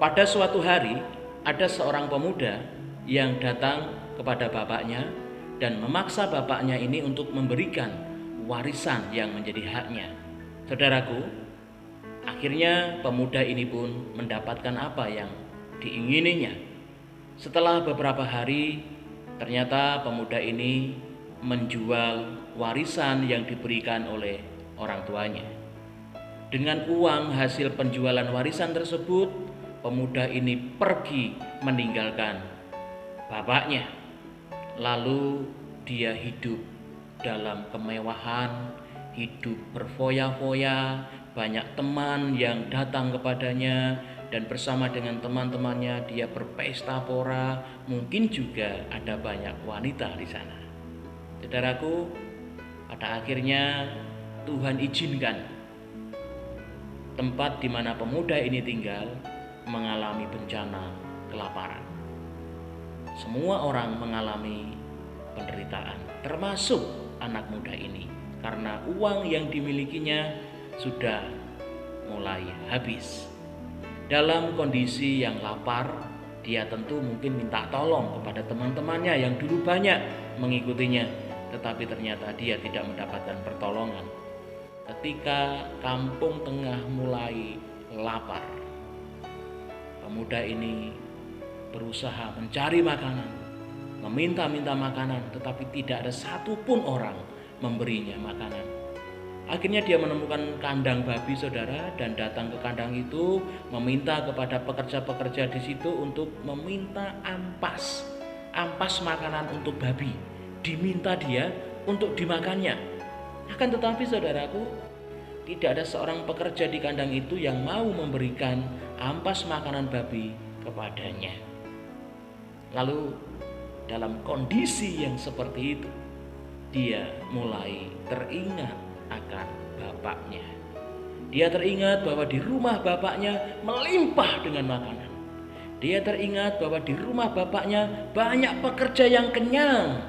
Pada suatu hari, ada seorang pemuda yang datang kepada bapaknya dan memaksa bapaknya ini untuk memberikan warisan yang menjadi haknya. Saudaraku, akhirnya pemuda ini pun mendapatkan apa yang diingininya. Setelah beberapa hari, ternyata pemuda ini menjual warisan yang diberikan oleh orang tuanya. Dengan uang hasil penjualan warisan tersebut, pemuda ini pergi meninggalkan bapaknya. Lalu dia hidup dalam kemewahan, hidup berfoya-foya, banyak teman yang datang kepadanya, dan bersama dengan teman-temannya dia berpesta pora. Mungkin juga ada banyak wanita di sana. Saudaraku, pada akhirnya Tuhan izinkan tempat di mana pemuda ini tinggal mengalami bencana kelaparan. Semua orang mengalami penderitaan, termasuk anak muda ini, karena uang yang dimilikinya sudah mulai habis. Dalam kondisi yang lapar, dia tentu mungkin minta tolong kepada teman-temannya yang dulu banyak mengikutinya, tetapi ternyata dia tidak mendapatkan pertolongan. Ketika kampung tengah mulai lapar, pemuda ini berusaha mencari makanan, meminta-minta makanan, tetapi tidak ada satupun orang memberinya makanan. Akhirnya dia menemukan kandang babi, saudara, dan datang ke kandang itu meminta kepada pekerja-pekerja di situ untuk meminta ampas makanan untuk babi. Diminta dia untuk dimakannya. Akan tetapi saudaraku, tidak ada seorang pekerja di kandang itu yang mau memberikan ampas makanan babi kepadanya. Lalu dalam kondisi yang seperti itu, dia mulai teringat akan bapaknya. Dia teringat bahwa di rumah bapaknya melimpah dengan makanan. Dia teringat bahwa di rumah bapaknya banyak pekerja yang kenyang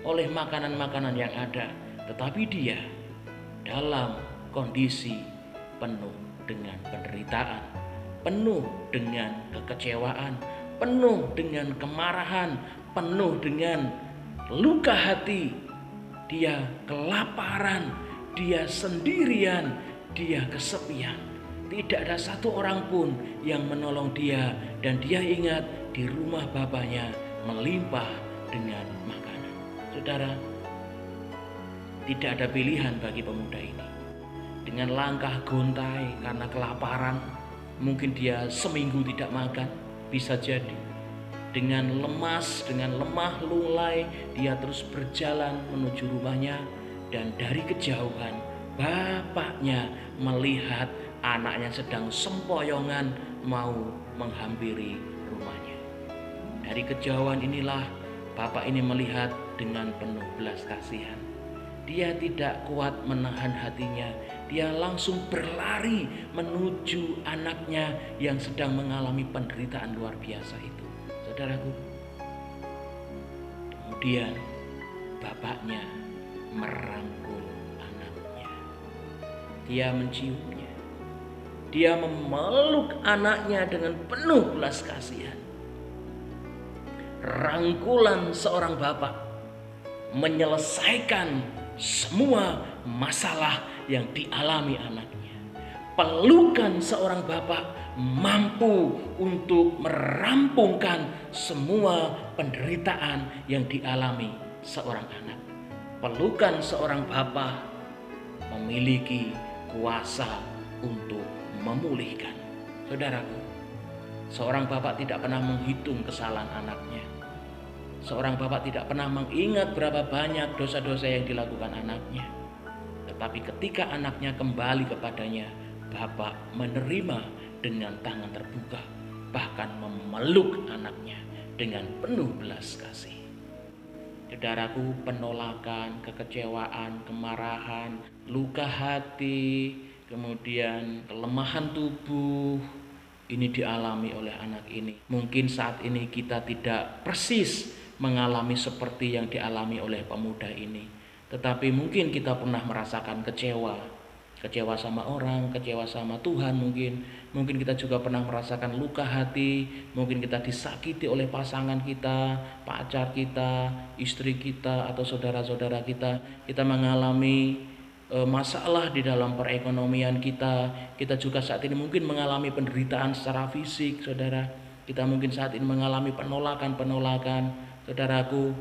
oleh makanan-makanan yang ada. Tetapi dia dalam kondisi penuh dengan penderitaan, penuh dengan kekecewaan, penuh dengan kemarahan, penuh dengan luka hati. Dia kelaparan, dia sendirian, dia kesepian. Tidak ada satu orang pun yang menolong dia, dan dia ingat di rumah bapaknya melimpah dengan makanan. Saudara, tidak ada pilihan bagi pemuda ini. Dengan langkah gontai karena kelaparan, mungkin dia seminggu tidak makan, bisa jadi. Dengan lemas, dengan lemah lunglai, dia terus berjalan menuju rumahnya, dan dari kejauhan bapaknya melihat anaknya sedang sempoyongan mau menghampiri rumahnya. Dari kejauhan inilah bapak ini melihat dengan penuh belas kasihan. Dia tidak kuat menahan hatinya. Dia langsung berlari menuju anaknya yang sedang mengalami penderitaan luar biasa itu. Saudaraku, kemudian bapaknya merangkul anaknya. Dia menciumnya. Dia memeluk anaknya dengan penuh belas kasihan. Rangkulan seorang bapak menyelesaikan semua masalah yang dialami anaknya. Pelukan seorang bapak mampu untuk merampungkan semua penderitaan yang dialami seorang anak. Pelukan seorang bapak memiliki kuasa untuk memulihkan. Saudaraku, seorang bapak tidak pernah menghitung kesalahan anaknya. Seorang bapak tidak pernah mengingat berapa banyak dosa-dosa yang dilakukan anaknya. Tetapi ketika anaknya kembali kepadanya, bapak menerima dengan tangan terbuka, bahkan memeluk anaknya dengan penuh belas kasih. Saudaraku, penolakan, kekecewaan, kemarahan, luka hati, kemudian kelemahan tubuh, ini dialami oleh anak ini. Mungkin saat ini kita tidak persis mengalami seperti yang dialami oleh pemuda ini, tetapi mungkin kita pernah merasakan kecewa, kecewa sama orang, kecewa sama Tuhan mungkin. Mungkin kita juga pernah merasakan luka hati, mungkin kita disakiti oleh pasangan kita, pacar kita, istri kita, atau saudara-saudara kita. Kita mengalami masalah di dalam perekonomian kita. Kita juga saat ini mungkin mengalami penderitaan secara fisik, saudara. Kita mungkin saat ini mengalami penolakan. Saudaraku,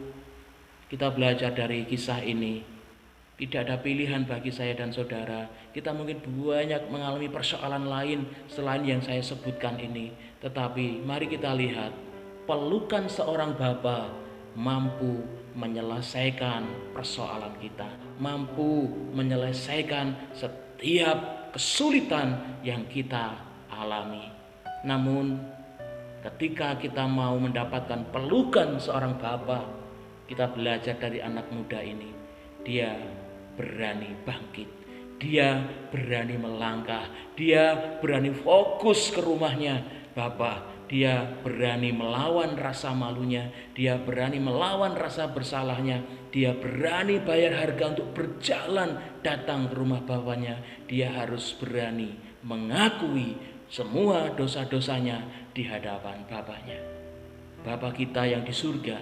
kita belajar dari kisah ini. Tidak ada pilihan bagi saya dan saudara. Kita mungkin banyak mengalami persoalan lain selain yang saya sebutkan ini. Tetapi mari kita lihat, pelukan seorang bapa mampu menyelesaikan persoalan kita, mampu menyelesaikan setiap kesulitan yang kita alami. Namun ketika kita mau mendapatkan pelukan seorang bapa, kita belajar dari anak muda ini. Dia berani bangkit, dia berani melangkah, dia berani fokus ke rumahnya Bapa. Dia berani melawan rasa malunya, dia berani melawan rasa bersalahnya, dia berani bayar harga untuk berjalan datang ke rumah Bapaknya. Dia harus berani mengakui semua dosa-dosanya di hadapan Bapaknya. Bapa kita yang di surga,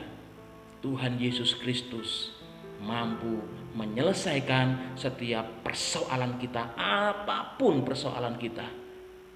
Tuhan Yesus Kristus, mampu menyelesaikan setiap persoalan kita, apapun persoalan kita.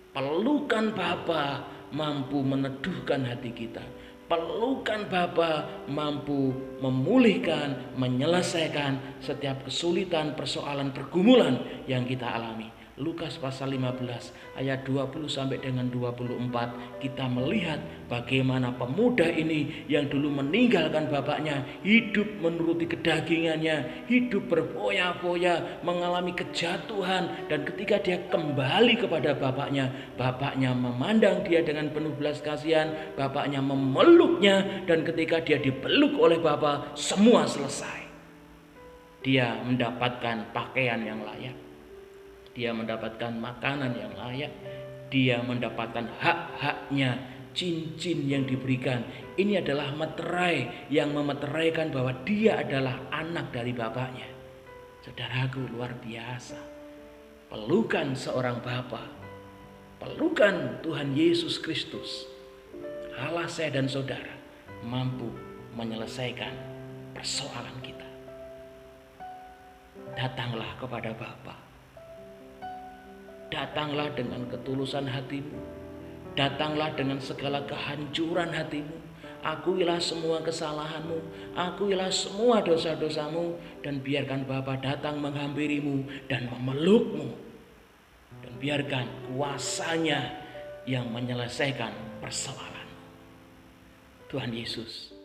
Pelukan Bapa mampu meneduhkan hati kita. Pelukan Bapa mampu memulihkan, menyelesaikan setiap kesulitan, persoalan, pergumulan yang kita alami. Lukas pasal 15 ayat 20 sampai dengan 24, kita melihat bagaimana pemuda ini yang dulu meninggalkan bapaknya, hidup menuruti kedagingannya, hidup berfoya-foya, mengalami kejatuhan, dan ketika dia kembali kepada bapaknya memandang dia dengan penuh belas kasihan, bapaknya memeluknya, dan ketika dia dipeluk oleh bapak, semua selesai. Dia mendapatkan pakaian yang layak, dia mendapatkan makanan yang layak, dia mendapatkan hak-haknya, cincin yang diberikan. Ini adalah meterai yang memeteraikan bahwa dia adalah anak dari bapaknya. Saudaraku, luar biasa. Pelukan seorang bapa, pelukan Tuhan Yesus Kristus, Allah saya dan saudara, mampu menyelesaikan persoalan kita. Datanglah kepada Bapa. Datanglah dengan ketulusan hatimu. Datanglah dengan segala kehancuran hatimu. Akuilah semua kesalahanmu. Akuilah semua dosa-dosamu. Dan biarkan Bapa datang menghampirimu dan memelukmu. Dan biarkan kuasanya yang menyelesaikan persoalan. Tuhan Yesus